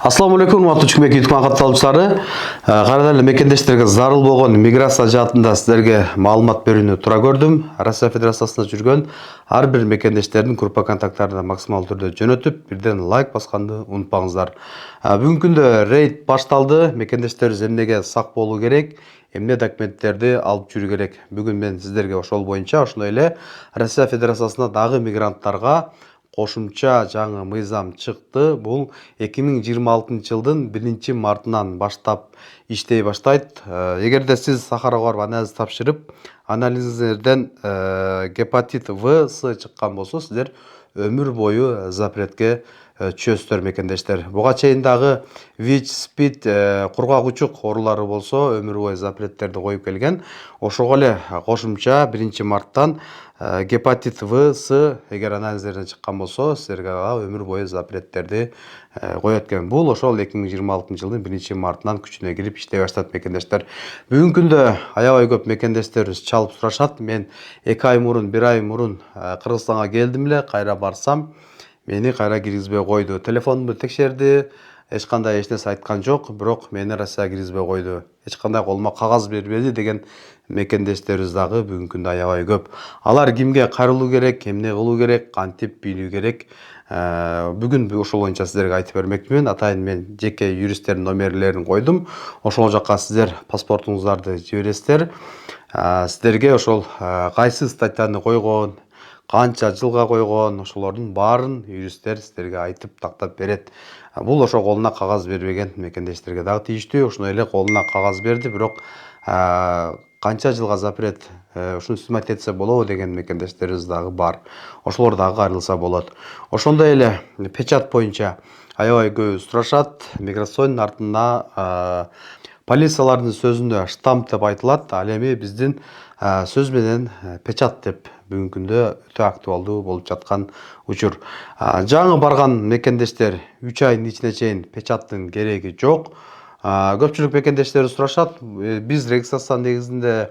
Assalamu алейкум, урматтуу Чүкмек YouTube катталуучулары. Кайрадан эле мекендештерге зарыл болгон миграция жаатында силерге маалымат берүүнү тура көрдүм. Россия Федерациясында жүргөн ар бир мекендештердин группа контакттарына максималдуу түрдө жөнөтүп, бирден лайк басканды унутпаңыздар. Бүгүнкү күндө рейд башталды. Мекендештерибиз эмнеге сак болуу керек, эмне документтерди алып жүрүү керек. Бүгүн мен сиздерге ошол боюнча, ошондой эле Россия Федерациясына дагы мигранттарга кошумча жаңы мыйзам чыкты. Бул 2026 жылдын 1 мартынан баштап иштей баштайт. Эгерде сиз Сахарага барып анализ тапшырып, анализиңизден гепатит В, С чыккан болсо, сиздер өмүр бою запретке түшөсүздөр мекендештер. Буга чейин дагы ВИЧ, СПИД, кургак учук оорулары болсо, өмүр бою запреттерди коюп келген. Ошого эле кошумча 1 марттан гепатит В, С эгер анализдерден чыккан болсо, силерге өмүр бою запреттерди коет экен. Бул ошол 2026 жылдын 1 мартынан күчүнө кирип иштей баштайт мекендештер. Бүгүнкү күндө аябай көп мекендештерибиз чалып сурашат. Мен 2 ай мурун, 1 ай мурун Кыргызстанга келдим эле, кайра барсам, мени кайра киргизбей койду. Телефонумду текшерди, эч кандай эч нерсе айткан жок, бирок мени Россияга киргизбей койду. Эч кандай колума кагаз бербеди деген мекендештерибиз дагы бүгүнкү күндө аябай көп. Алар кимге кайрылуу керек, эмне кылуу керек, кантип бийлүү керек? Бүгүн ошол боюнча сиздерге айтып бермекмин. Атайын мен жеке юристтердин номерлерин койдум. Ошол жака сиздер паспортуңуздарды жибересиздер. Сиздерге ошол кайсы статьяны койгон, канча жылга койгон, ошолордун баарын юристтер сиздерге айтып тактап берет. Бул ошо колуна кагаз бербеген мекендештерге дагы тийиштүү. Ошондой эле колуна кагаз берди, бирок канча жылга запрет ушуну сызмат этсе болобу деген мекендештерибиз дагы бар. Ошолор дагы кайрылса болот. Ошондой эле печат боюнча аябай көп сурашат. Миграциондун артына полициялардын сөзүндө штамп деп айтылат. Ал эми биздин сөз менен печат деп бүгүнкү күндө өтө актуалдуу болуп жаткан учур. Жаңы барган мекендештер 3 айдын ичине чейин печаттын кереги жок. Көпчүлүк мекендештер сурашат. Биз регистрация негизинде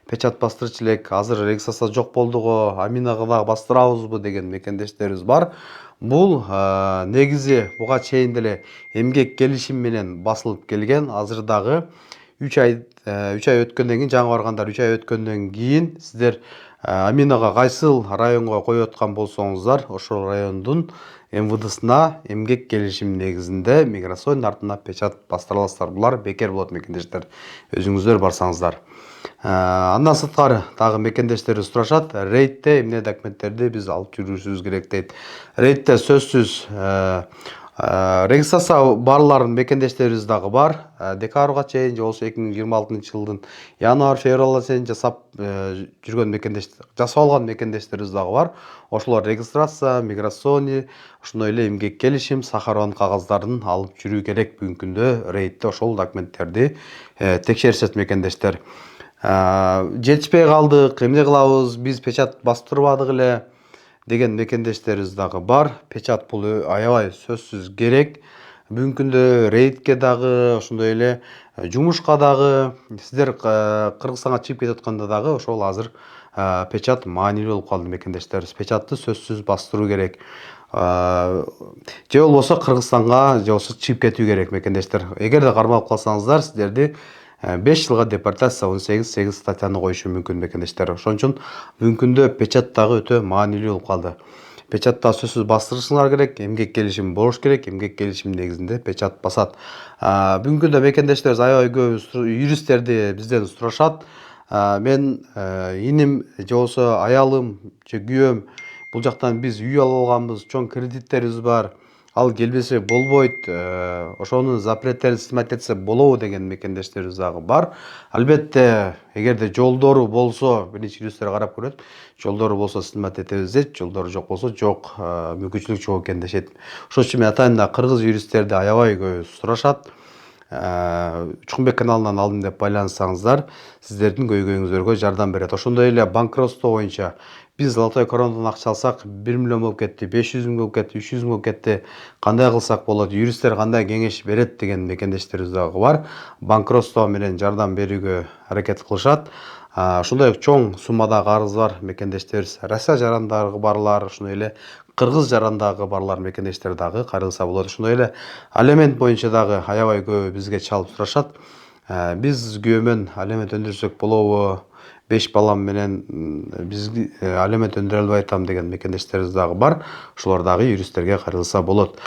печат бастырчу элек, азыр регистрация жок болду го, аминага дагы бастырабызбы деген мекендештерибиз бар. Бул негизи буга чейин деле эмгек келишим менен басылып келген. Азыр дагы 3 ай өткөндөн кийин, жаңы баргандар 3 ай өткөндөн кийин сиздер аминага кайсыл районго коюп аткан болсоңуздар, ошол райондун МВДсына эмгек келишим негизинде миграциянын артына печат бастыра аласыздар. Булар бекер болот мекендештер. Өзүңүздөр барсаңыздар. Андан сырткары дагы мекендештер сурашат. Рейдте эмне документтерди биз алып жүрүшүбүз керек дейт. Рейдте сөзсүз регистрация барларын мекендештерибиз дагы бар. Декабрга чейин же болбосо 2026 жылдын январь, февралга чейин жасап жүргөн мекендештер, жасап алган мекендештерибиз дагы бар. Ошолор регистрация, миграционный, ошондой эле эмгек келишим, Сахарованын кагаздарын алып жүрүү керек. Бүгүнкү күндө рейдте ошол документтерди текшеришет мекендештер. Жетишпей калдык, эмне кылабыз, биз печат бастырбадык эле деген мекендештерибиз дагы бар. Печат бул аябай сөзсүз керек. Бүгүнкү күндө рейдке дагы, ошондой эле жумушка дагы, сиздер Кыргызстанга чыгып кетип атканда дагы ошол азыр печат маанилүү болуп калды мекендештерибиз. Печатты сөзсүз бастыруу керек. Же болбосо Кыргызстанга же болбосо чыгып кетүү керек мекендештер. Эгерде кармалып калсаңыздар, сиздерди 5 жылга депортация 18 статьяны коюшу мүмкүн мекендештер. Ошон үчүн бүгүнкү күндө печат дагы өтө маанилүү болуп калды. Печатта сөзсүз бастырышыңар керек, эмгек келишим болуш керек, эмгек келишим негизинде печат басат. Бүгүнкү күндө мекендештерибиз аябай көп юристтерди бизден сурашат. Мен иним же болбосо аялым же күйөөм бул жактан биз үй алып алганбыз, чоң кредиттерибиз бар. Ал келбесе болбойт, ошонун запреттерин сызмат этсе болобу деген мекендештерибиз дагы бар. Албетте, эгерде жолдору болсо, биринчи юристтер карап көрөт. Жолдору болсо сызмат этебиз дейт, жолдору жок болсо жок, мүмкүнчүлүк жок экен дешет. Ошон үчүн мен атайын кыргыз юристтерди аябай көп сурашат. Чукунбек каналынан алдым деп байланышсаңыздар, сиздердин көйгөйүңүздөргө жардам берет. Ошондой эле банкротство боюнча биз Золотой коронадан акча алсак 1 миллион болуп кетти, 500 миң болуп кетти, 300 миң болуп кетти. Кандай кылсак болот? Юристтер кандай кеңеш берет деген мекендештерибиз дагы бар. Банкротство менен жардам берүүгө аракет кылышат. Ошондой чоң суммада карыз бар мекендештерибиз. Россия жарандары барлар, ошондой эле кыргыз жарандагы барлар мекендештер дагы кайрылса болот. Ошондой эле алимент боюнча дагы аябай көп бизге чалып сурашат. Биз күйөөмөн алимент өндүрсөк болобу? 5 балам менен биз алимент өндүрө албай атам деген мекендештерибиз дагы бар. Ошолор дагы юристтерге кайрылса болот.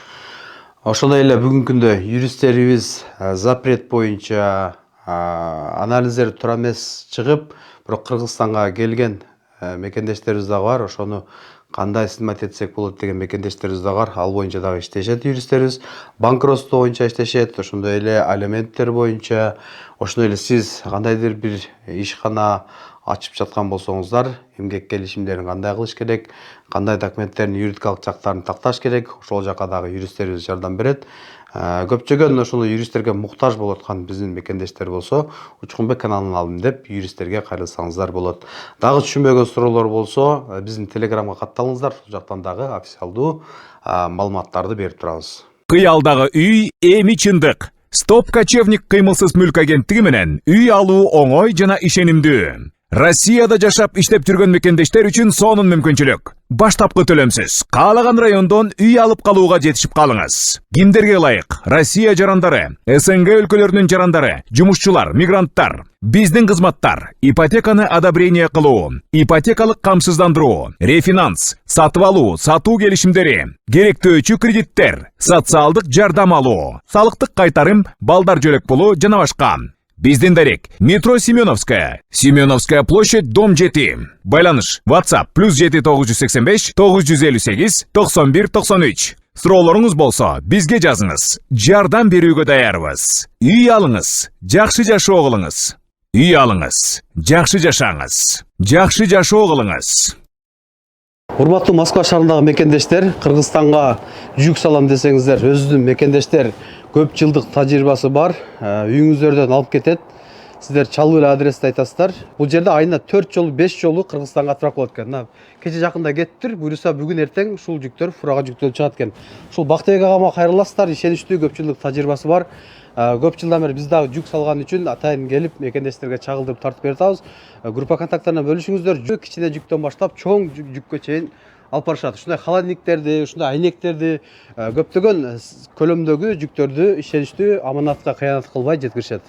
Ошондой эле бүгүнкү күндө юристтерибиз запрет боюнча анализдер туура эмес чыгып, бирок Кыргызстанга келген мекендештерибиз дагы бар. Ошону кандай сызмат этсек болот деген мекендештерибиз дагы бар. Ал боюнча дагы иштешет юристтерибиз. Банкротство боюнча иштешет, ошондой эле алименттер боюнча, ошондой эле сиз кандайдыр бир ишкана ачып жаткан болсоңуздар, эмгек келишимдерин кандай кылыш керек, кандай документтердин юридикалык жактарын такташ керек, ошол жака дагы юристтерибиз жардам берет. Көпчөгөн ошол юристтерге муктаж болуп аткан биздин мекендештер болсо, Учкунбек каналын алдым деп юристтерге кайрылсаңыздар болот. Дагы түшүнбөгөн суроолор болсо, биздин Телеграмга катталыңыздар, ошол жактан дагы официалдуу маалыматтарды берип турабыз. Кыялдагы үй эми чындык. Стоп Кочевник кыймылсыз мүлк агенттиги менен үй алуу оңой жана ишенимдүү. Россияда жашап иштеп жүргөн мекендештер үчүн сонун мүмкүнчүлүк. Баштапкы төлөмсүз каалаган райондон үй алып калууга жетишип калыңыз. Кимдерге ылайык? Россия жарандары, СНГ өлкөлөрүнүн жарандары, жумушчулар, мигранттар. Биздин кызматтар: ипотеканы одобрение кылуу, ипотекалык камсыздандыруу, рефинанс, сатып алуу, сатуу келишимдери, керектөөчү кредиттер, социалдык жардам алуу, салыктык кайтарым, балдар жөлөк болуу жана башка. Биздин дарек: метро Семеновская, Семеновская площадь, дом 7. Байланыш: WhatsApp +7 985 958 91 93. Суроолоруңуз болсо бизге жазыңыз. Жардам берүүгө даярбыз. Үй алыңыз, жакшы жашоо кылыңыз. Үй алыңыз, жакшы жашаңыз. Жакшы жашоо кылыңыз. Урматтуу Москва шаарындагы мекендештер, Кыргызстанга жүк салам десеңиздер, өзүнүн мекендештер көп жылдык тажрыйбасы бар, үйүңүздөрдөн алып кетет. Сиздер чалуу эле адрести айтасыздар. Бул жерде айына 4 жолу, 5 жолу Кыргызстанга отправка болот экен. Кече жакында кеттир, буюрса бүгүн эртең ушул жүктөр фурага жүктөлүп чыгат экен. Ушул Бактыбек агама кайрыласыздар, ишеничтүү, көп жылдык тажрыйбасы бар. Көп жылдан бери биз дагы жүк салган үчүн атайын келип мекендештерге чагылдырып тартып берип атабыз. Группа контакттарына бөлүшүңүздөр. Кичине жүктөн баштап чоң жүккө чейин алып барышат. Ушундай холодильниктерди, ушундай айнектерди, көптөгөн көлөмдөгү жүктөрдү ишеничтүү, аманатка кыянат кылбай жеткиришет.